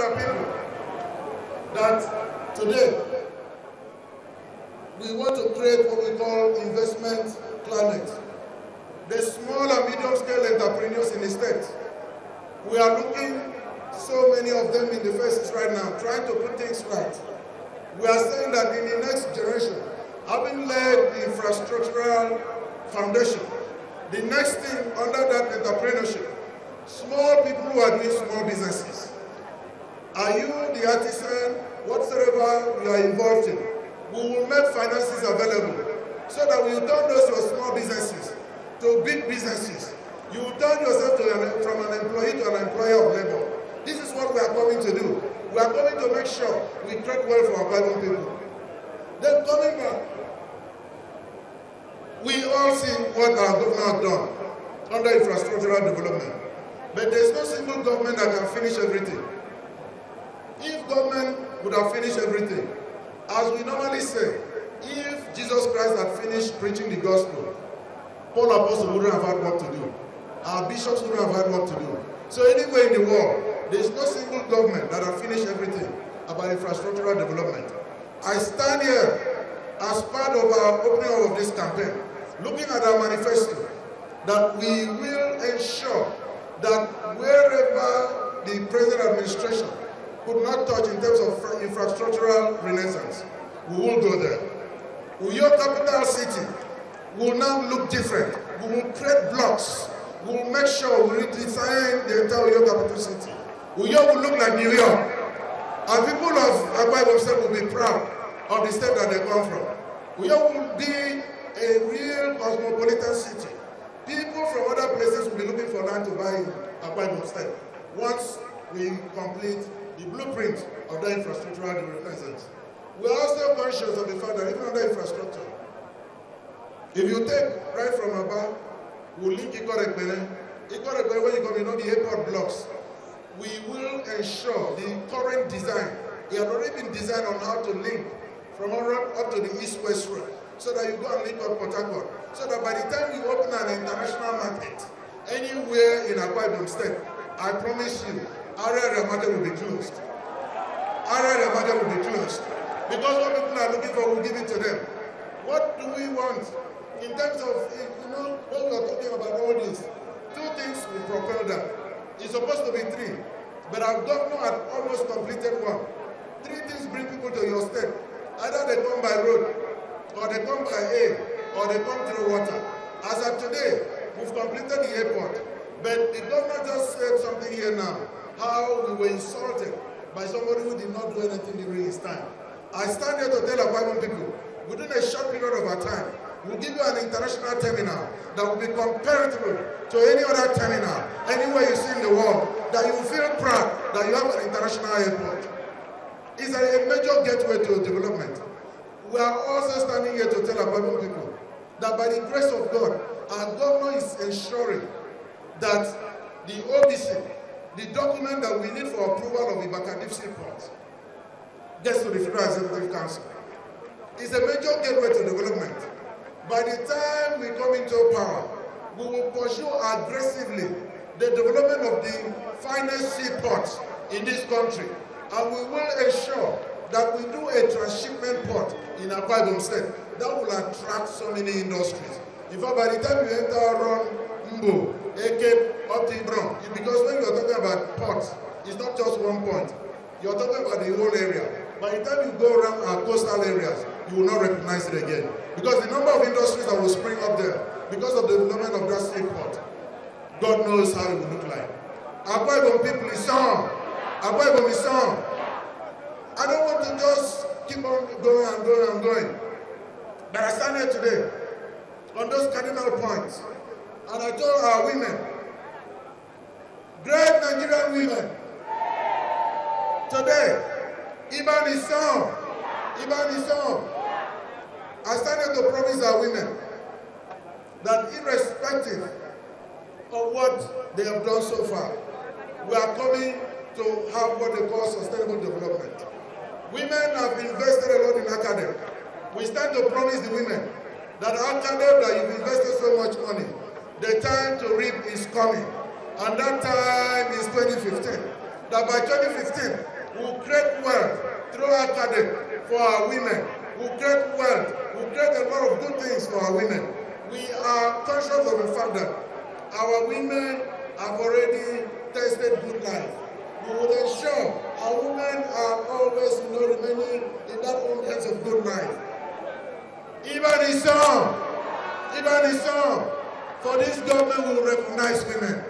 people that today we want to create what we call investment climate. The small and medium scale entrepreneurs in the state, we are looking so many of them in the faces right now, trying to put things right. We are saying that in the next generation, having laid the infrastructural foundation, the next thing under that entrepreneurship, small people who are doing small businesses. Are you the artisan, whatsoever you are involved in? We will make finances available so that we will turn those your small businesses to big businesses. You will turn yourself from an employee to an employer of labor. This is what we are coming to do. We are coming to make sure we trade well for our Bible people. Then coming back, we all see what our governor has done under infrastructural development. But there is no single government that can finish everything. If government would have finished everything, as we normally say, if Jesus Christ had finished preaching the gospel, Paul Apostle wouldn't have had work to do. Our bishops wouldn't have had work to do. So anywhere in the world, there is no single government that has finished everything about infrastructural development. I stand here as part of our opening of this campaign, looking at our manifesto, that we will ensure that wherever the present administration could not touch in terms of infrastructural renaissance, we will go there. Uyo capital city will now look different. We will create blocks. We will make sure we redesign the entire Uyo capital city. Uyo will look like New York. And people of Akwa Ibom will be proud of the state that they come from. Uyo will be a real cosmopolitan city. People from other places will be looking for land to buy in Akwa Ibom State once we complete the blueprint of the infrastructural renaissance. We are also conscious of the fact that even under infrastructure, if you take right from Aba, we'll link Ikorekbele. Ikorekbele, when you come, you know the airport blocks. We will ensure the current design, it had already been designed on how to link from Europe up to the east-west road, so that you go and link up Port Harcourt, so that by the time you open an international market anywhere in Akwa Ibom State, I promise you, area market will be closed. Area market will be closed. Because what people are looking for, we'll give it to them. What do we want? In terms of, when we are talking about all this, two things will propel that. It's supposed to be three, but our governor had almost completed one. Three things bring people to your state. Either they come by road, or they come by air, or they come through water. As of today, we've completed the airport, but the governor just said something here now, how we were insulted by somebody who did not do anything during his time. I stand here to tell Akwa Ibom people, within a short period of our time, we'll give you an international terminal that will be comparable to any other terminal, anywhere you see in the world, that you will feel proud that you have an international airport. It's a major gateway to development. We are also standing here to tell Akwa Ibom people that by the grace of God, our governor is ensuring that the OBC, the document that we need for approval of the Ibakadif Seaport, gets to the Federal Executive Council. It's a major gateway to development. By the time we come into power, we will pursue aggressively the development of the finest seaports in this country. And we will ensure that we do a transshipment port in Akwa Ibom State that will attract so many industries. In fact, by the time you enter around Mbo, Eke, up to Ibom, because when you're talking about ports, it's not just one point. You're talking about the whole area. By the time you go around our coastal areas, you will not recognize it again. Because the number of industries that will spring up there, because of the development of that seaport, God knows how it will look like. Akwa Ibom people is on. Akwa Ibom is on. I don't want to just keep on going and going and going. But I stand here today on those cardinal points, and I told our women, great Nigerian women, today, Ibom is on. Ibom is on. I stand here to promise our women that irrespective of what they have done so far, we are coming to have what they call sustainable development. Women have invested a lot in academia. We stand to promise the women that academia that you've invested so much money, the time to reap is coming. And that time is 2015. that by 2015, we will create wealth through academy for our women. We will create wealth. We will create a lot of good things for our women. We are conscious of the fact that our women have already tasted good life. We will ensure our women are always, remaining in that ambience of good life. Even in some, for this government will recognize women.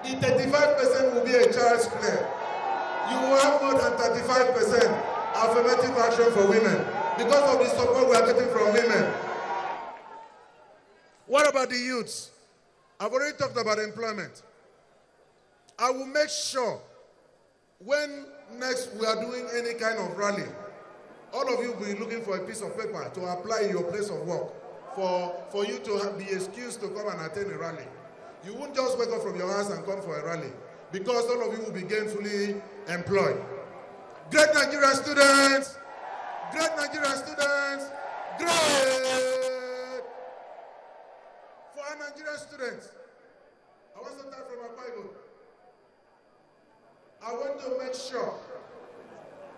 The 35% will be a child's play. You will have more than 35% affirmative action for women because of the support we are getting from women. What about the youths? I've already talked about employment. I will make sure when next we are doing any kind of rally, all of you will be looking for a piece of paper to apply in your place of work for you to be excused to come and attend a rally. You won't just wake up from your house and come for a rally because all of you will be gainfully employed. Great Nigerian students! Great Nigerian students! Great! For our Nigerian students, I want some time from Akwa Ibom. I want to make sure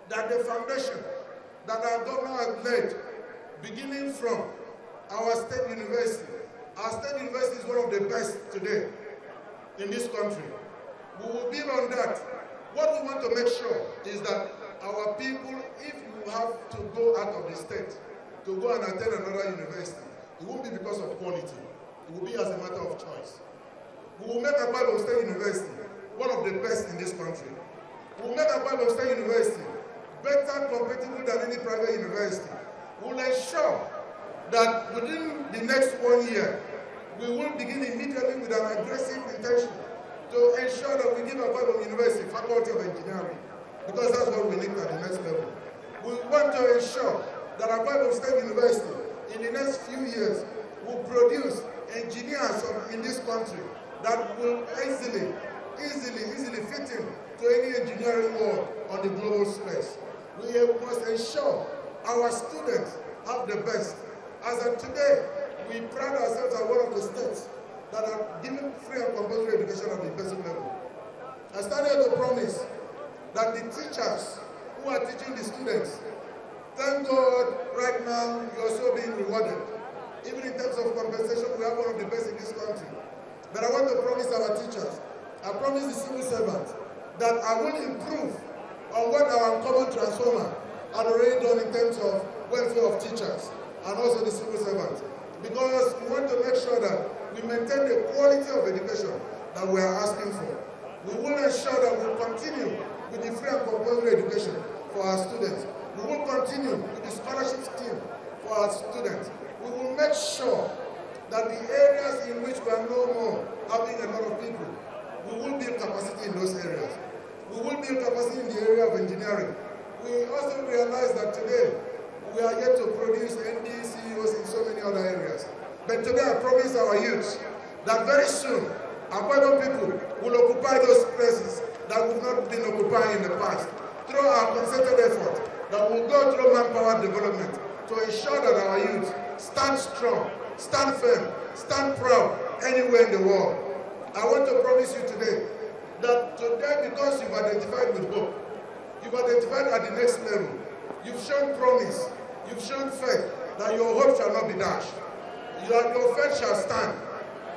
that the foundation that our governor has laid, beginning from our state university is one of the best today in this country. We will build on that. What we want to make sure is that our people, if you have to go out of the state to go and attend another university, it won't be because of quality. It will be as a matter of choice. We will make Akwa Ibom State University one of the best in this country. We will make Akwa Ibom State University better competitive than any private university. We will ensure that within the next 1 year, we will begin immediately with an aggressive intention to ensure that we give Akwa Ibom University Faculty of Engineering, because that's what we need at the next level. We want to ensure that Akwa Ibom State University, in the next few years, will produce engineers in this country that will easily fit in to any engineering world on the global space. We must ensure our students have the best. As of today, we pride ourselves as one of the states that are giving free and compulsory education at the basic level. I started to promise that the teachers who are teaching the students, thank God right now you're also being rewarded. Even in terms of compensation, we are one of the best in this country. But I want to promise our teachers, I promise the civil servants, that I will improve on what our common transformer had already done in terms of welfare of teachers and also the civil servants. Because we want to make sure that we maintain the quality of education that we are asking for. We will ensure that we will continue with the free and compulsory education for our students. We will continue with the scholarship scheme for our students. We will make sure that the areas in which we are no more having a lot of people, we will build capacity in those areas. We will build capacity in the area of engineering. We also realize that today, we are yet to produce MD CEOs in so many other areas. But today I promise our youth that very soon, Akwa Ibom people will occupy those places that we've not been occupying in the past through our concerted effort that will go through manpower development to ensure that our youth stand strong, stand firm, stand proud anywhere in the world. I want to promise you today that today, because you've identified with hope, you've identified at the next level, you've shown promise, you've shown faith that your hope shall not be dashed, your faith shall stand,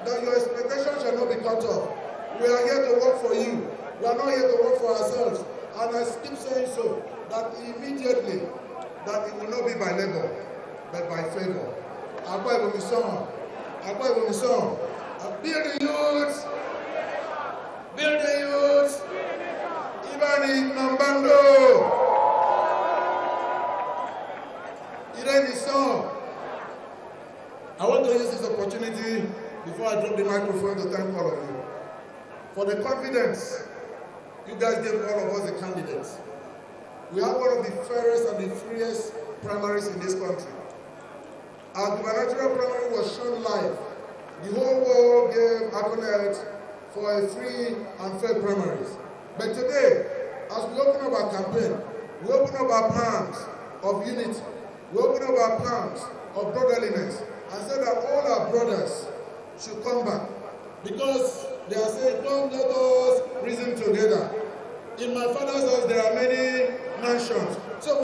that your expectation shall not be cut off. We are here to work for you. We are not here to work for ourselves. And I keep saying so, that immediately, that it will not be by labor, but by favor. Akwa Ibom is on. Akwa Ibom is on. Build the youth. Build the youth. Even in Mambando. Irene is on. I want to use this opportunity before I drop the microphone to thank all of you for the confidence you guys gave all of us the candidates. We have one of the fairest and the freest primaries in this country. Our gubernatorial primary was shown live. The whole world gave accolades for a free and fair primaries. But today, as we open up our campaign, we open up our palms of unity. We open up our palms of brotherliness and say that all our brothers should come back. Because they are saying, don't let us reason together. In my father's house, there are many mansions. So